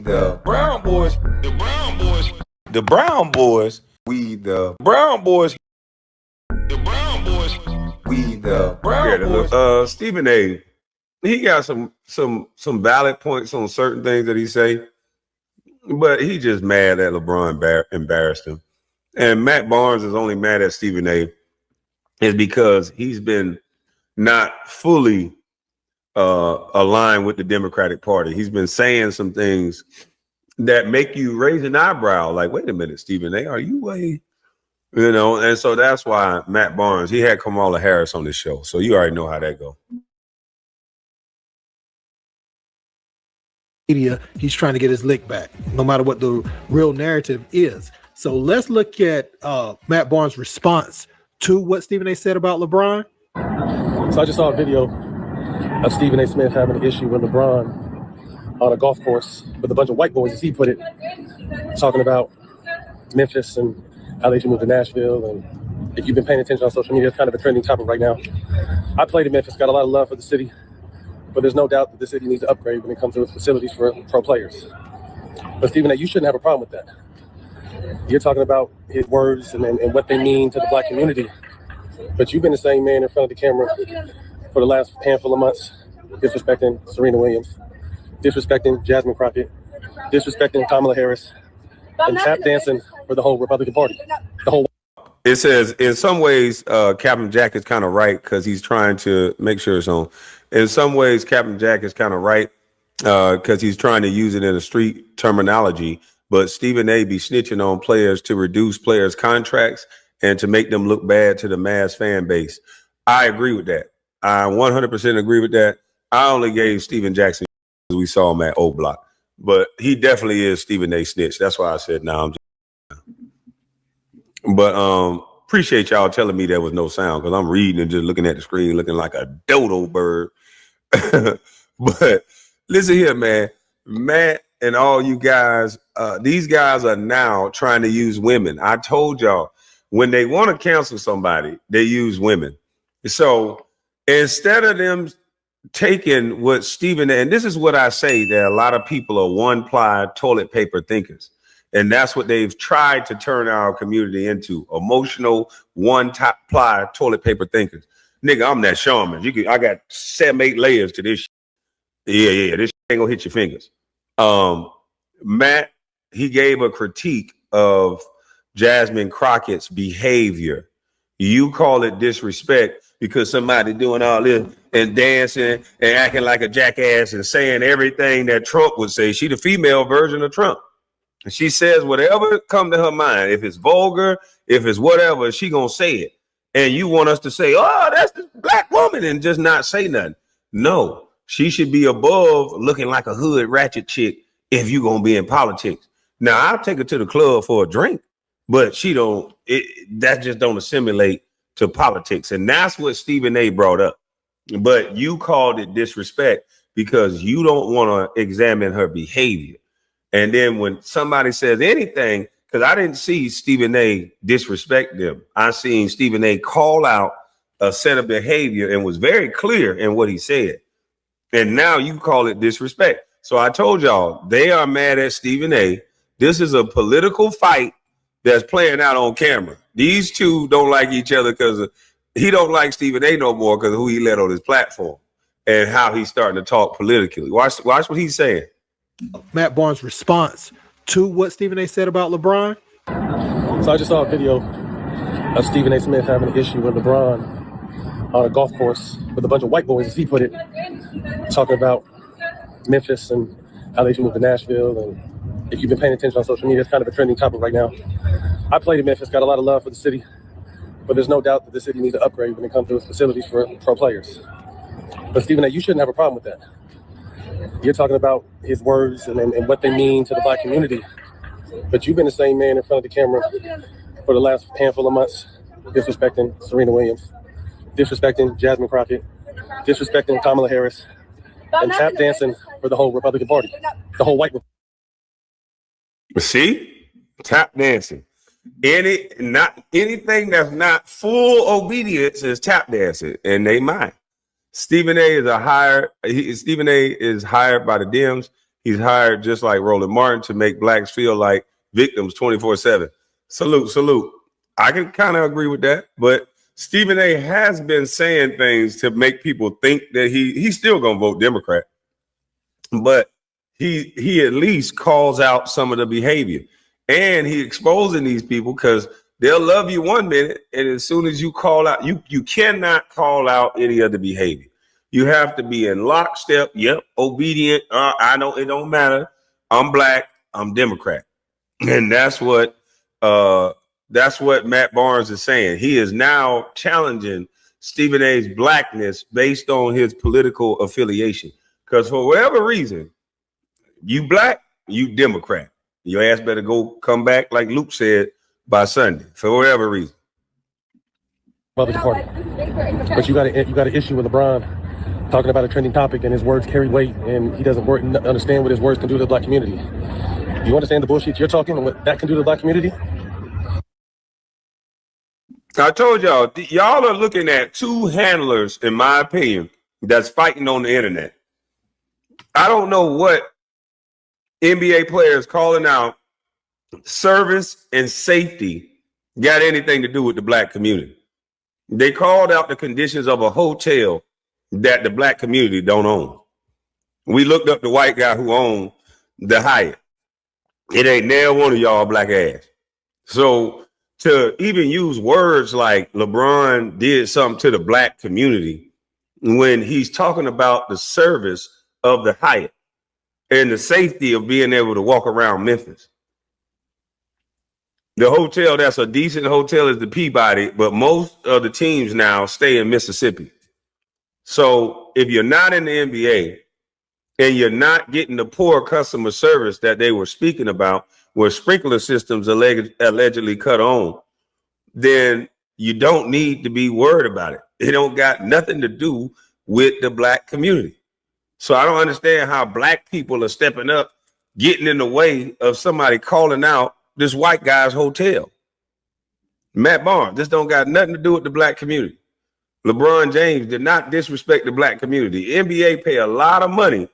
the Brown boys, the Brown boys, the Brown boys, we the Brown boys, the Brown boys, we the Brown boys. Stephen A. He got some valid points on certain things that he say, but he just mad that LeBron embarrassed him. And Matt Barnes is only mad at Stephen A. is because he's been not fully aligned with the Democratic Party. He's been saying some things that make you raise an eyebrow, like, wait a minute, Stephen A., are you and so that's why Matt Barnes, he had Kamala Harris on this show. So you already know how that goes. Media, he's trying to get his lick back, no matter what the real narrative is. So let's look at Matt Barnes' response to what Stephen A. said about LeBron. So I just saw a video of Stephen A. Smith having an issue with LeBron on a golf course with a bunch of white boys, as he put it, talking about Memphis and how they should move to Nashville. And if you've been paying attention on social media, it's kind of a trending topic right now. I played in Memphis, got a lot of love for the city, but there's no doubt that the city needs to upgrade when it comes to its facilities for pro players. But Stephen A., you shouldn't have a problem with that. You're talking about his words and what they mean to the black community, but you've been the same man in front of the camera for the last handful of months, disrespecting Serena Williams, disrespecting Jasmine Crockett, disrespecting Kamala Harris, and tap dancing for the whole Republican Party. It says, in some ways, Captain Jack is kind of right because he's trying to make sure it's on. In some ways, Captain Jack is kind of right because he's trying to use it in a street terminology. But Stephen A. be snitching on players to reduce players' contracts and to make them look bad to the mass fan base. I agree with that. I 100% agree with that. I only gave Steven Jackson because we saw him at O Block. But he definitely is Stephen A. snitch. That's why I said no. But appreciate y'all telling me there was no sound because I'm reading and just looking at the screen looking like a dodo bird. But listen here, man. Matt and all you guys, these guys are now trying to use women. I told y'all, when they want to cancel somebody, they use women. So instead of them taking what Stephen, and this is what I say, that a lot of people are one-ply toilet paper thinkers. And that's what they've tried to turn our community into, emotional one-ply toilet paper thinkers. Nigga, I'm that shaman. I got 7-8 layers to this shit. Yeah, this shit ain't gonna hit your fingers. Matt, he gave a critique of Jasmine Crockett's behavior. You call it disrespect because somebody doing all this and dancing and acting like a jackass and saying everything that Trump would say. She the female version of Trump. And she says whatever come to her mind. If it's vulgar, if it's whatever, she gonna say it. And you want us to say, oh, that's the black woman, and just not say nothing. No, she should be above looking like a hood ratchet chick if you gonna be in politics. Now, I'll take her to the club for a drink, but that just don't assimilate to politics. And that's what Stephen A. brought up. But you called it disrespect because you don't want to examine her behavior. And then when somebody says anything, because I didn't see Stephen A. disrespect them. I seen Stephen A. call out a set of behavior and was very clear in what he said. And now you call it disrespect. So I told y'all, they are mad at Stephen A. This is a political fight that's playing out on camera. These two don't like each other because he don't like Stephen A. no more because of who he let on his platform and how he's starting to talk politically. Watch what he's saying. Matt Barnes' response to what Stephen A. said about LeBron. So I just saw a video of Stephen A. Smith having an issue with LeBron on a golf course with a bunch of white boys, as he put it, talking about Memphis and how they should move to Nashville. And if you've been paying attention on social media, it's kind of a trending topic right now. I played in Memphis, got a lot of love for the city, but there's no doubt that the city needs to upgrade when it comes to its facilities for pro players. But Stephen A., you shouldn't have a problem with that. You're talking about his words and what they mean to the black community, but you've been the same man in front of the camera for the last handful of months, disrespecting Serena Williams, disrespecting Jasmine Crockett, disrespecting Kamala Harris, and tap dancing for the whole Republican Party, the whole white. See, tap dancing. Anything that's not full obedience is tap dancing, and they mind. Stephen A. is hired by the Dems. He's hired just like Roland Martin to make blacks feel like victims 24/7. Salute, salute. I can kind of agree with that, but Stephen A. has been saying things to make people think that he's still gonna vote Democrat, but he at least calls out some of the behavior, and he exposing these people because they'll love you one minute, and as soon as you call out, you cannot call out any other behavior. You have to be in lockstep. Yep, obedient. I know it don't matter. I'm black. I'm Democrat, and that's what Matt Barnes is saying. He is now challenging Stephen A.'s blackness based on his political affiliation. Because for whatever reason, you black, you Democrat. Your ass better come back, like Luke said, by Sunday, for whatever reason. Republican Party. But you got an issue with LeBron talking about a trending topic, and his words carry weight, and he doesn't understand what his words can do to the black community. You understand the bullshit you're talking and what that can do to the black community? I told y'all are looking at two handlers, in my opinion, that's fighting on the internet. I don't know what NBA players calling out service and safety got anything to do with the black community. They called out the conditions of a hotel that the black community don't own. We looked up the white guy who owned the Hyatt. It ain't nail one of y'all black ass. So to even use words like LeBron did something to the black community when he's talking about the service of the Hyatt and the safety of being able to walk around Memphis. The hotel that's a decent hotel is the Peabody, but most of the teams now stay in Mississippi. So if you're not in the NBA and you're not getting the poor customer service that they were speaking about, where sprinkler systems allegedly cut on, then you don't need to be worried about it. It don't got nothing to do with the black community. So I don't understand how black people are stepping up, getting in the way of somebody calling out this white guy's hotel. Matt Barnes, this don't got nothing to do with the black community. LeBron James did not disrespect the black community. The NBA pay a lot of money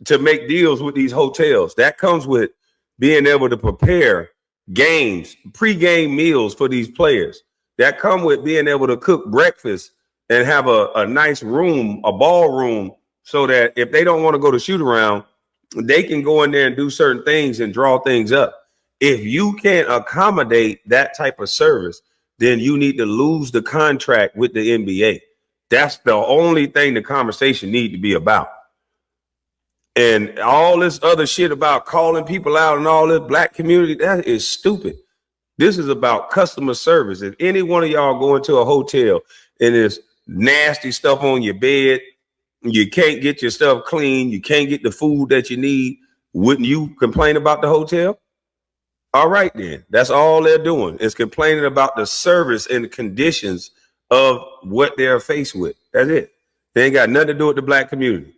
to make deals with these hotels. That comes with being able to prepare games, pre-game meals for these players. That come with being able to cook breakfast and have a nice room, a ballroom, so that if they don't want to go to shoot around, they can go in there and do certain things and draw things up. If you can't accommodate that type of service, then you need to lose the contract with the NBA. That's the only thing the conversation need to be about. And all this other shit about calling people out and all this black community, that is stupid. This is about customer service. If any one of y'all go into a hotel and there's nasty stuff on your bed, you can't get your stuff clean, you can't get the food that you need, wouldn't you complain about the hotel? All right, then. That's all they're doing is complaining about the service and the conditions of what they're faced with. That's it. They ain't got nothing to do with the black community.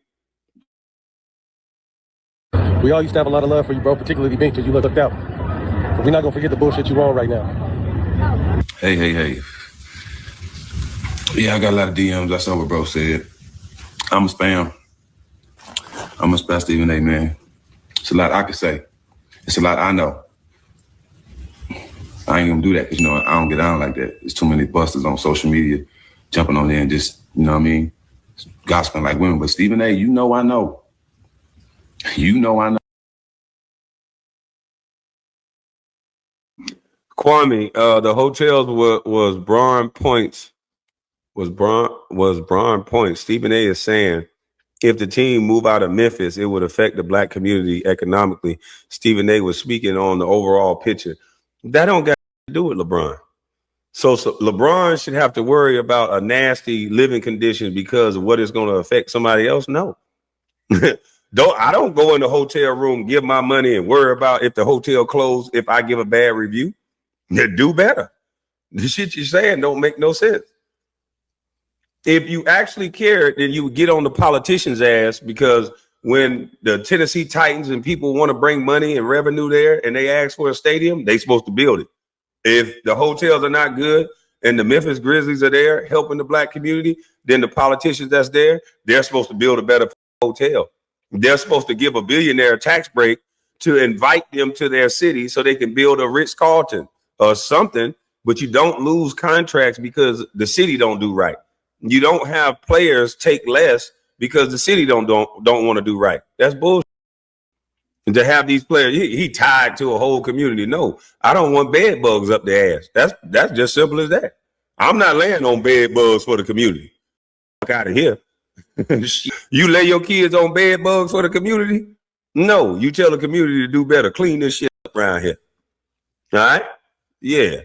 We all used to have a lot of love for you, bro, particularly me, because you looked out. But we're not going to forget the bullshit you on right now. Hey. Yeah, I got a lot of DMs. That's not what bro said. I'm a spam Stephen A, man. It's a lot I could say. It's a lot I know. I ain't gonna do that because, you know, I don't get on like that. There's too many busters on social media jumping on there and just, you know what I mean, gossiping like women. But Stephen A, you know I know. You know I know. Kwame, the hotels was Braun points. Was Braun points. Stephen A is saying if the team move out of Memphis, it would affect the black community economically. Stephen A was speaking on the overall picture. That don't got to do with LeBron. So LeBron should have to worry about a nasty living condition because of what is going to affect somebody else? No. I don't go in the hotel room, give my money, and worry about if the hotel closed if I give a bad review. Do better. The shit you're saying don't make no sense. If you actually cared, then you would get on the politician's ass, because when the Tennessee Titans and people want to bring money and revenue there and they ask for a stadium, they supposed to build it. If the hotels are not good and the Memphis Grizzlies are there helping the black community, then the politicians that's there, they're supposed to build a better hotel. They're supposed to give a billionaire tax break to invite them to their city so they can build a Ritz-Carlton or something, but you don't lose contracts because the city don't do right. You don't have players take less because the city don't want to do right. That's bullshit. And to have these players, he tied to a whole community. No, I don't want bed bugs up the ass. That's just simple as that. I'm not laying on bed bugs for the community. Fuck out of here. You lay your kids on bed bugs for the community? No, you tell the community to do better. Clean this shit up around here. All right? Yeah.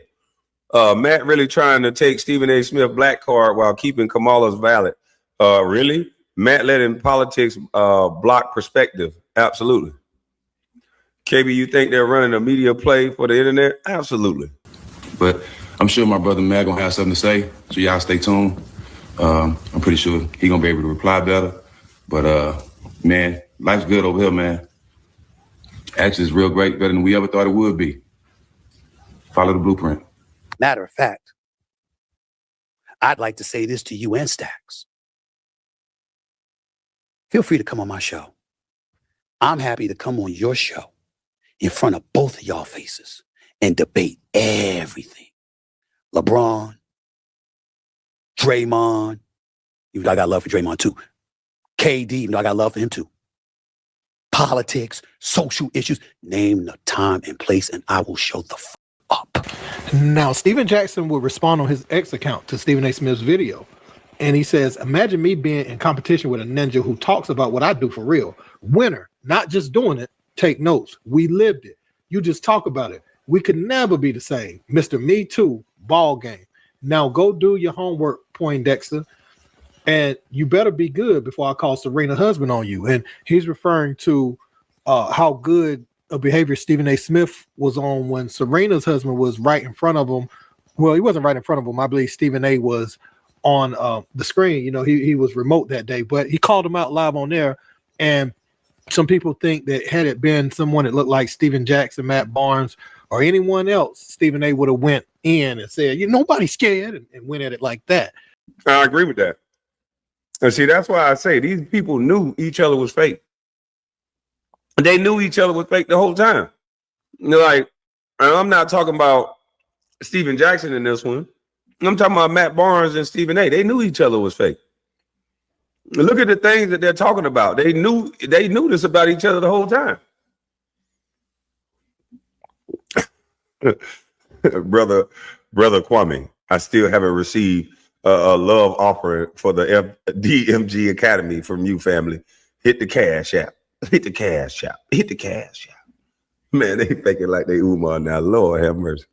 Matt really trying to take Stephen A. Smith black card while keeping Kamala's valid. Really? Matt letting politics block perspective. Absolutely. KB, you think they're running a media play for the internet? Absolutely. But I'm sure my brother Matt gonna have something to say, so y'all stay tuned. I'm pretty sure he gonna be able to reply better. But man, life's good over here, man. Actually, it's real great, better than we ever thought it would be. Follow the blueprint. Matter of fact, I'd like to say this to you and Stacks. Feel free to come on my show. I'm happy to come on your show in front of both of y'all faces and debate everything. LeBron, Draymond, even though I got love for Draymond too. KD, even though I got love for him too. Politics, social issues, name the time and place and I will show the up. Now, Steven Jackson will respond on his X account to Stephen A. Smith's video. And he says, imagine me being in competition with a ninja who talks about what I do for real. Winner, not just doing it, take notes. We lived it. You just talk about it. We could never be the same. Mr. Me Too, ball game. Now go do your homework, Poindexter. And you better be good before I call Serena's husband on you. And he's referring to how good a behavior Stephen A. Smith was on when Serena's husband was right in front of him. Well, he wasn't right in front of him. I believe Stephen A. was on the screen. You know, he was remote that day, but he called him out live on there. And some people think that had it been someone that looked like Steven Jackson, Matt Barnes, or anyone else, Stephen A. would have went in and said, nobody's scared, and went at it like that. I agree with that. And see, that's why I say these people knew each other was fake. They knew each other was fake the whole time. Like, and I'm not talking about Steven Jackson in this one. I'm talking about Matt Barnes and Stephen A. They knew each other was fake. Look at the things that they're talking about. They knew this about each other the whole time. brother Kwame, I still haven't received a love offering for the DMG Academy from you, family. Hit the cash app. Hit the cash app. Hit the cash app. Man, they faking like they Umar now. Lord have mercy.